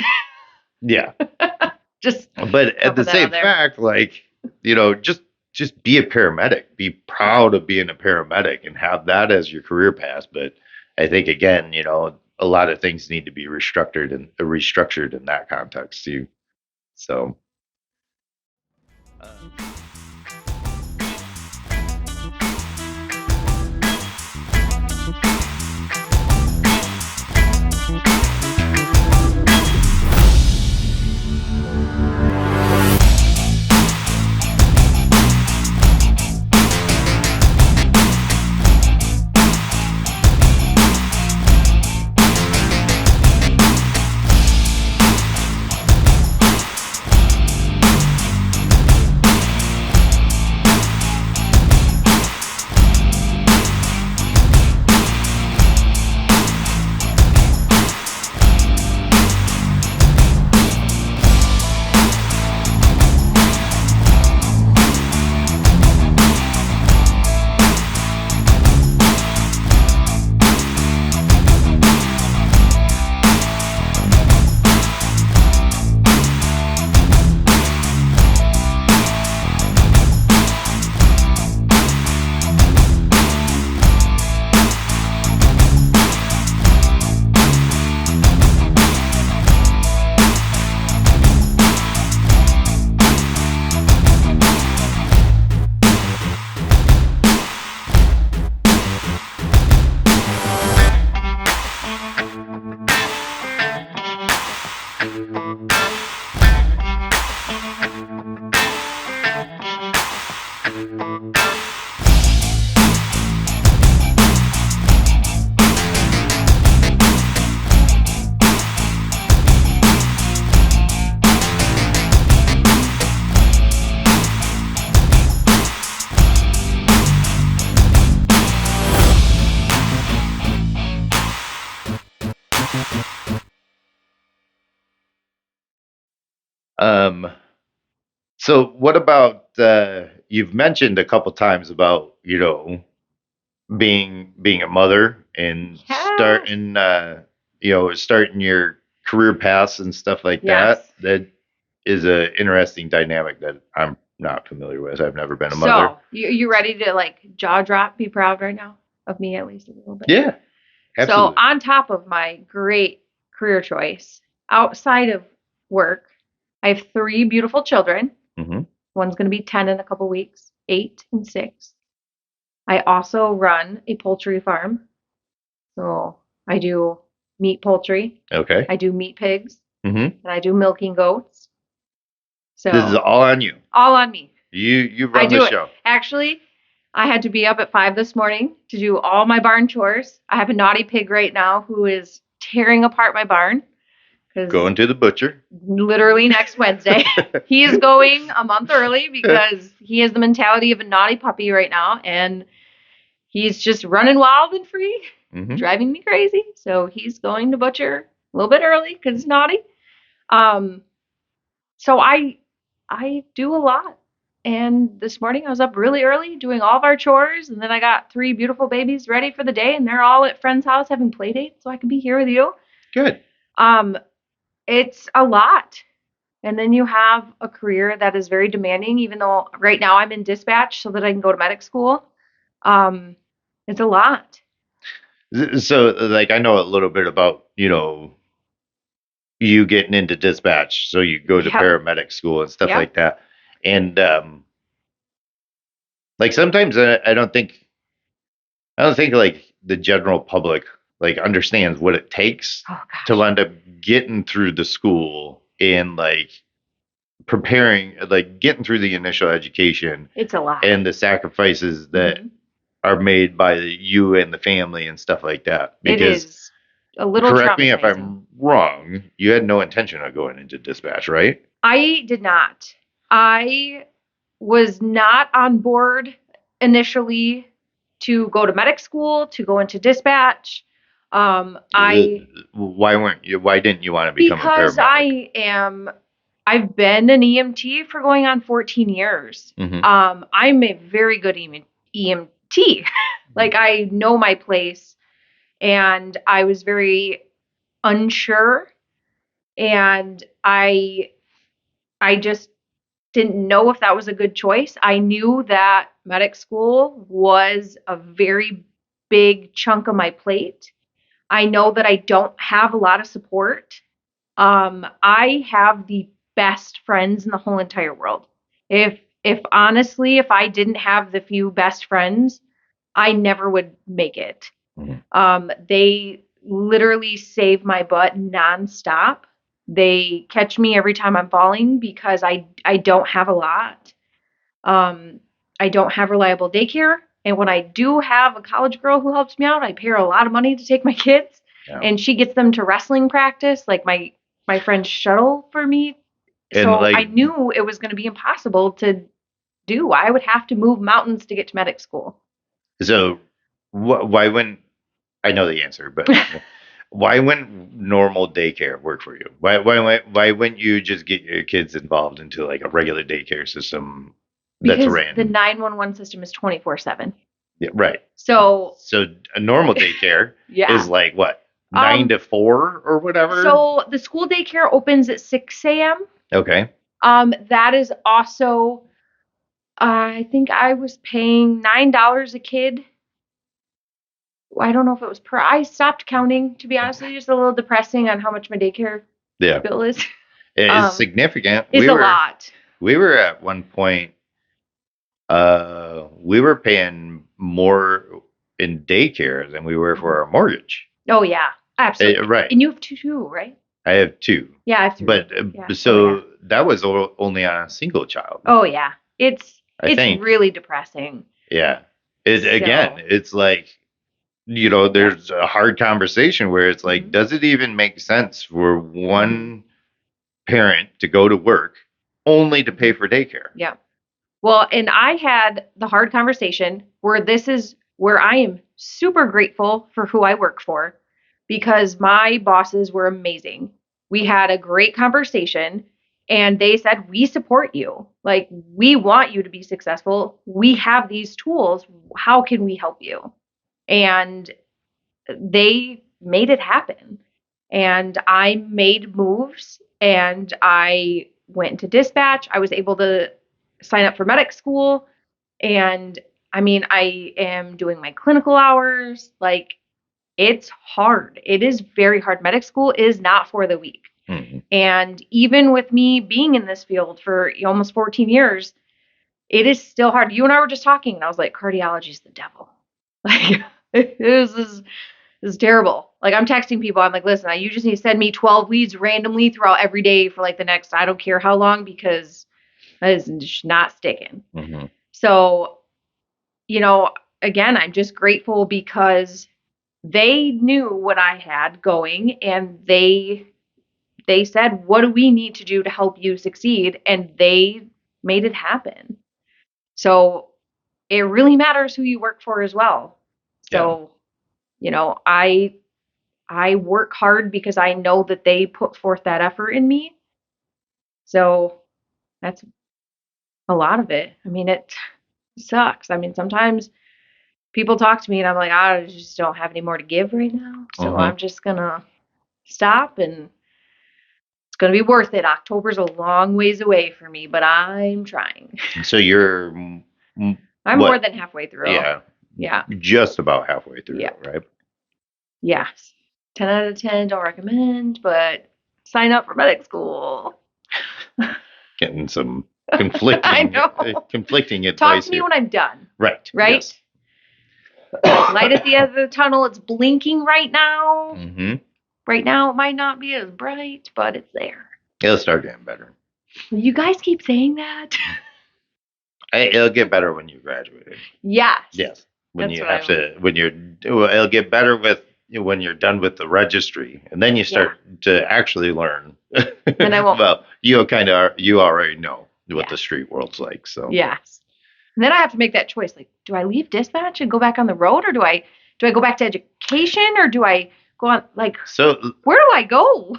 yeah, but at the same fact, like, just be a paramedic, be proud of being a paramedic and have that as your career path. But I think again, a lot of things need to be restructured in that context too. So So what about you've mentioned a couple times about, being a mother and starting starting your career paths and stuff like that. is an interesting dynamic that I'm not familiar with. I've never been a mother. So, you ready to like jaw drop, be proud right now of me at least a little bit? Yeah, absolutely. So, on top of my great career choice, outside of work, I have 3 beautiful children. Mm-hmm. One's going to be 10 in a couple weeks, 8 and 6. I also run a poultry farm. So, I do meat poultry. Okay. I do meat pigs. Mm-hmm. And I do milking goats. So this is all on you. All on me. You run the show. Actually, I had to be up at 5 this morning to do all my barn chores. I have a naughty pig right now who is tearing apart my barn. Going to the butcher. Literally next Wednesday. He is going a month early because he has the mentality of a naughty puppy right now. And he's just running wild and free, driving me crazy. So he's going to butcher a little bit early because it's naughty. So I do a lot. And this morning I was up really early doing all of our chores. And then I got 3 beautiful babies ready for the day. And they're all at friend's house having play dates so I can be here with you. Good. It's a lot. And then you have a career that is very demanding, even though right now I'm in dispatch so that I can go to medic school. It's a lot. So, like, I know a little bit about, you getting into dispatch. So you go to paramedic school and stuff like that. And, like, sometimes I don't think like the general public like understands what it takes to end up getting through the school and like preparing, like getting through the initial education. It's a lot. And the sacrifices that are made by you and the family and stuff like that. Because it is a little correct me if I'm wrong, you had no intention of going into dispatch, right? I did not. I was not on board initially to go to medic school, to go into dispatch. Why didn't you want to become a paramedic? Because I've been an EMT for going on 14 years. I'm a very good EMT. Like, I know my place, and I was very unsure, and I just didn't know if that was a good choice. I knew that medic school was a very big chunk of my plate. I know that I don't have a lot of support. I have the best friends in the whole entire world. If honestly, if I didn't have the few best friends, I never would make it. They literally save my butt nonstop. They catch me every time I'm falling because I don't have a lot. I don't have reliable daycare. And when I do have a college girl who helps me out, I pay her a lot of money to take my kids. Yeah. And she gets them to wrestling practice, like my friend shuttle for me. And so I knew it was going to be impossible to do. I would have to move mountains to get to medic school. So why wouldn't, I know the answer, but why wouldn't normal daycare work for you? Why wouldn't you just get your kids involved into like a regular daycare system that's ran? The 911 system is 24/7. Yeah, right. So a normal daycare is like what? 9 to 4 or whatever? So the school daycare opens at 6 a.m. Okay. That is also, I think I was paying $9 a kid. I don't know if it was I stopped counting, to be honest with you. Just a little depressing on how much my daycare bill is. It is significant. It's a lot. We were at one point, we were paying more in daycare than we were for our mortgage. Oh, yeah. Absolutely. Right. And you have 2, right? I have 2. Yeah, I have 3. But that was only on a single child. Oh, yeah. It's really depressing. Yeah. Again, it's like, there's a hard conversation where it's like, does it even make sense for one parent to go to work only to pay for daycare? Yeah. Well, and I had the hard conversation where this is where I am super grateful for who I work for, because my bosses were amazing. We had a great conversation and they said, we support you. Like, we want you to be successful. We have these tools. How can we help you? And they made it happen. And I made moves and I went into dispatch. I was able to sign up for medic school. And I mean, I am doing my clinical hours. Like, it's hard. It is very hard. Medic school is not for the weak. Mm-hmm. And even with me being in this field for almost 14 years, it is still hard. You and I were just talking, and I was like, cardiology is the devil. Like, this is terrible. Like, I'm texting people. I'm like, listen, you just need to send me 12 leads randomly throughout every day for like the next, I don't care how long, because that is just not sticking. Mm-hmm. So, again, I'm just grateful because they knew what I had going, and they said, what do we need to do to help you succeed? And they made it happen. So it really matters who you work for as well. So, I work hard because I know that they put forth that effort in me. So that's a lot of it. I mean, it sucks. I mean, sometimes people talk to me and I'm like, I just don't have any more to give right now. So I'm just going to stop, and it's going to be worth it. October's a long ways away for me, but I'm trying. So you're... I'm more than halfway through. Yeah. Yeah. Just about halfway through, right? Yes. 10 out of 10, don't recommend, but sign up for medic school. Getting some conflicting, I know. Conflicting advice. Talk to me when I'm done. Right. Yes. Light at the end of the tunnel. It's blinking right now. Mm-hmm. Right now, it might not be as bright, but it's there. It'll start getting better. You guys keep saying that. It'll get better when you graduate. Yes. Yes. It'll get better when you're done with the registry, and then you start to actually learn. Then I won't. Well, you already know what the street world's like. So yes. And then I have to make that choice. Like, do I leave dispatch and go back on the road, or do I go back to education, or do I go on? Like, so where do I go?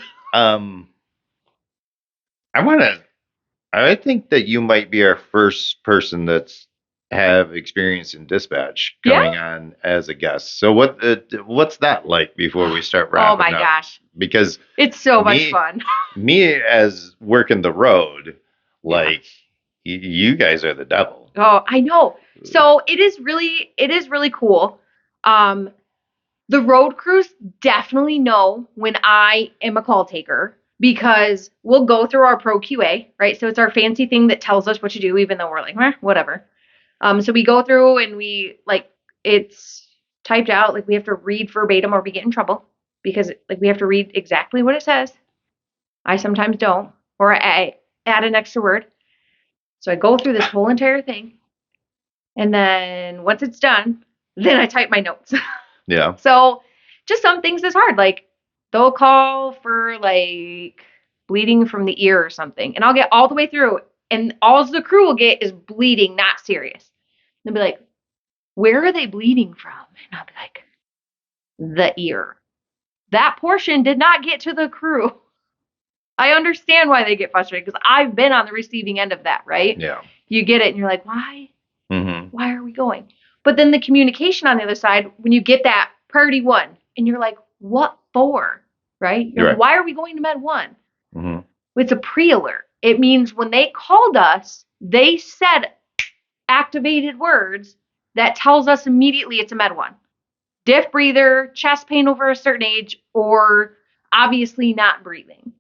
I think that you might be our first person that's have experience in dispatch coming on as a guest. So what's that like before we start wrapping up? Oh my gosh. Because it's so much fun. Me as working the road, like you guys are the devil. Oh, I know. So it is really cool. The road crews definitely know when I am a call taker, because we'll go through our pro QA, right? So it's our fancy thing that tells us what to do, even though we're like, whatever. So we go through and it's typed out, like we have to read verbatim or we get in trouble, because we have to read exactly what it says. I sometimes don't, or I add an extra word. So I go through this whole entire thing, and then once it's done, then I type my notes. Yeah. So just some things is hard. Like, they'll call for bleeding from the ear or something, and I'll get all the way through, and all the crew will get is bleeding, not serious. They'll be like, where are they bleeding from? And I'll be like, the ear. That portion did not get to the crew. I understand why they get frustrated, because I've been on the receiving end of that, right? Yeah. You get it, and you're like, why? Mm-hmm. Why are we going? But then the communication on the other side, when you get that priority 1, and you're like, what for? Right? You're like, why are we going to Med 1? Mm-hmm. It's a pre-alert. It means when they called us, they said activated words that tells us immediately it's a Med 1. Diff breather, chest pain over a certain age, or obviously not breathing.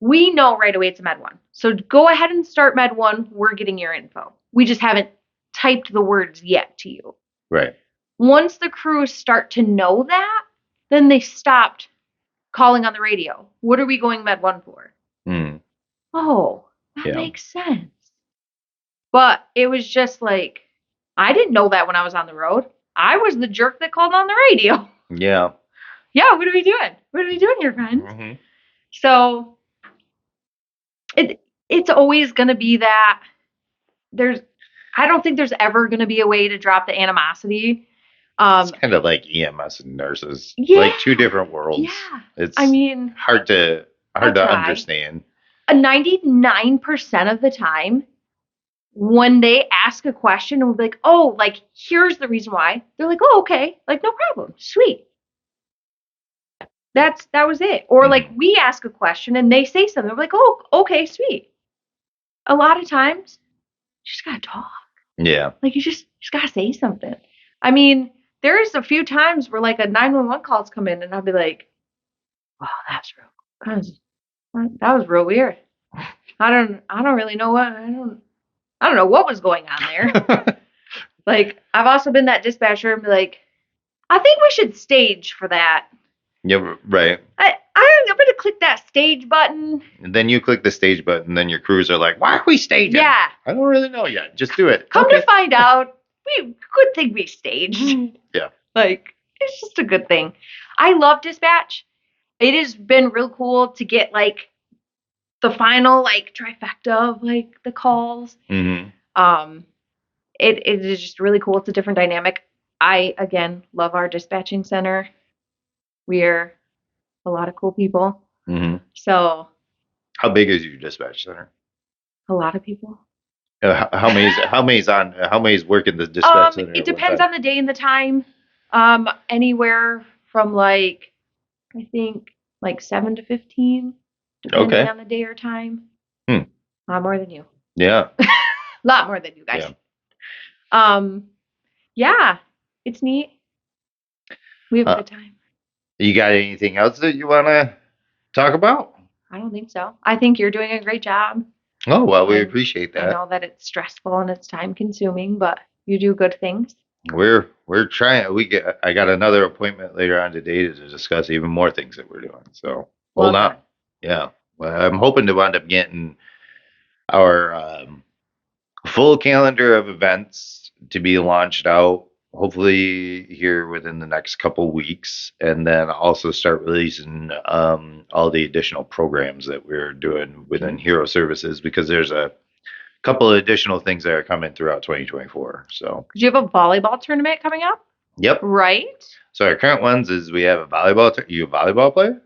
We know right away it's a Med 1. So go ahead and start Med 1. We're getting your info. We just haven't typed the words yet to you. Right. Once the crews start to know that, then they stopped calling on the radio. What are we going Med 1 for? Mm. Oh, that makes sense. But it was just like, I didn't know that when I was on the road. I was the jerk that called on the radio. Yeah. Yeah, what are we doing? What are we doing here, friends? Mm-hmm. So it's always going to be that. I don't think there's ever going to be a way to drop the animosity. It's kind of like EMS and nurses, like two different worlds. Yeah, it's hard to understand. 99% of the time, when they ask a question and we'll be like, oh, here's the reason why, they're like, oh, okay, no problem, sweet. That was it. Or we ask a question and they say something, we're like, oh, okay, sweet. a lot of times you just gotta talk. Yeah. Like you just gotta say something. I mean, there's a few times where like a 911 calls come in, and I'll be like, "Wow, that was real weird. I don't really know what I don't know what was going on there." Like I've also been that dispatcher and be like, "I think we should stage for that." Yeah, right. I'm gonna click that stage button. And then you click the stage button, and then your crews are like, "Why are we staging?" Yeah. I don't really know yet. Just do it. Come to find out, good thing we staged. Yeah. Like, it's just a good thing. I love dispatch. It has been real cool to get like the final like trifecta of like the calls. Mm-hmm. It is just really cool. It's a different dynamic. I again love our dispatching center. We're a lot of cool people. Mm-hmm. So, how big is your dispatch center? a lot of people. How many's working the dispatch center? It depends on the day and the time. Anywhere from like I think like 7 to 15, depending on the day or time. A lot more than you. Yeah. A lot more than you guys. Yeah. Yeah, it's neat. We have a good time. You got anything else that you want to talk about? I don't think so. I think you're doing a great job. Oh, well, we appreciate that. I know that it's stressful and it's time consuming, but you do good things. We're trying. I got another appointment later on today to discuss even more things that we're doing. So hold on. Yeah. Well, I'm hoping to wind up getting our full calendar of events to be launched out hopefully here within the next couple weeks, and then also start releasing all the additional programs that we're doing within Hero Services, because there's a couple of additional things that are coming throughout 2024. So you have a volleyball tournament coming up? Yep. Right? So our current ones is we have a volleyball. You a volleyball player?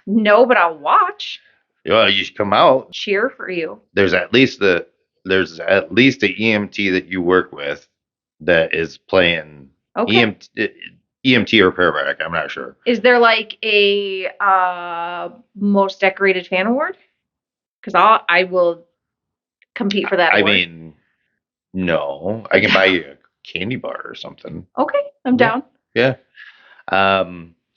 No, but I'll watch. Well, you should come out. Cheer for you. There's at least a EMT that you work with that is playing. Okay. EMT or paramedic, I'm not sure. Is there like a most decorated fan award? Because I will compete for that award. I mean, no. I can buy you a candy bar or something. Okay, I'm down. Yeah.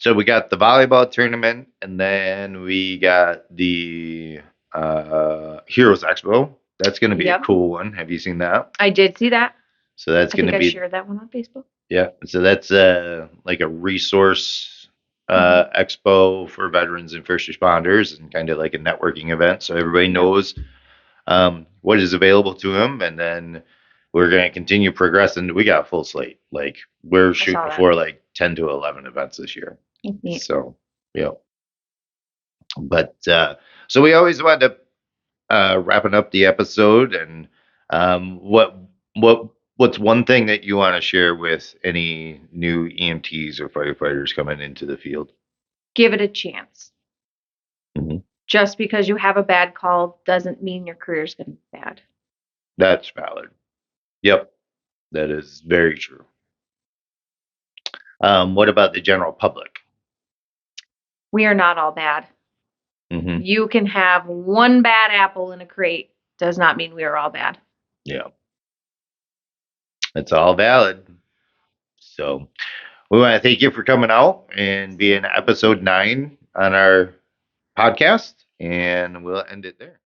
So we got the volleyball tournament, and then we got the Heroes Expo. That's going to be a cool one. Have you seen that? I did see that. So that's going to be. I shared that one on Facebook. Yeah. So that's like a resource expo for veterans and first responders, and kind of like a networking event, so everybody knows what is available to them. And then we're going to continue progressing. We got a full slate. Like we're shooting for like 10 to 11 events this year. So, yeah. But so we always wind up wrapping up the episode. And what's one thing that you want to share with any new EMTs or firefighters coming into the field? Give it a chance. Mm-hmm. Just because you have a bad call doesn't mean your career is going to be bad. That's valid. Yep. That is very true. What about the general public? We are not all bad. Mm-hmm. You can have one bad apple in a crate. Does not mean we are all bad. Yeah. It's all valid. So we want to thank you for coming out and being episode 9 on our podcast, and we'll end it there.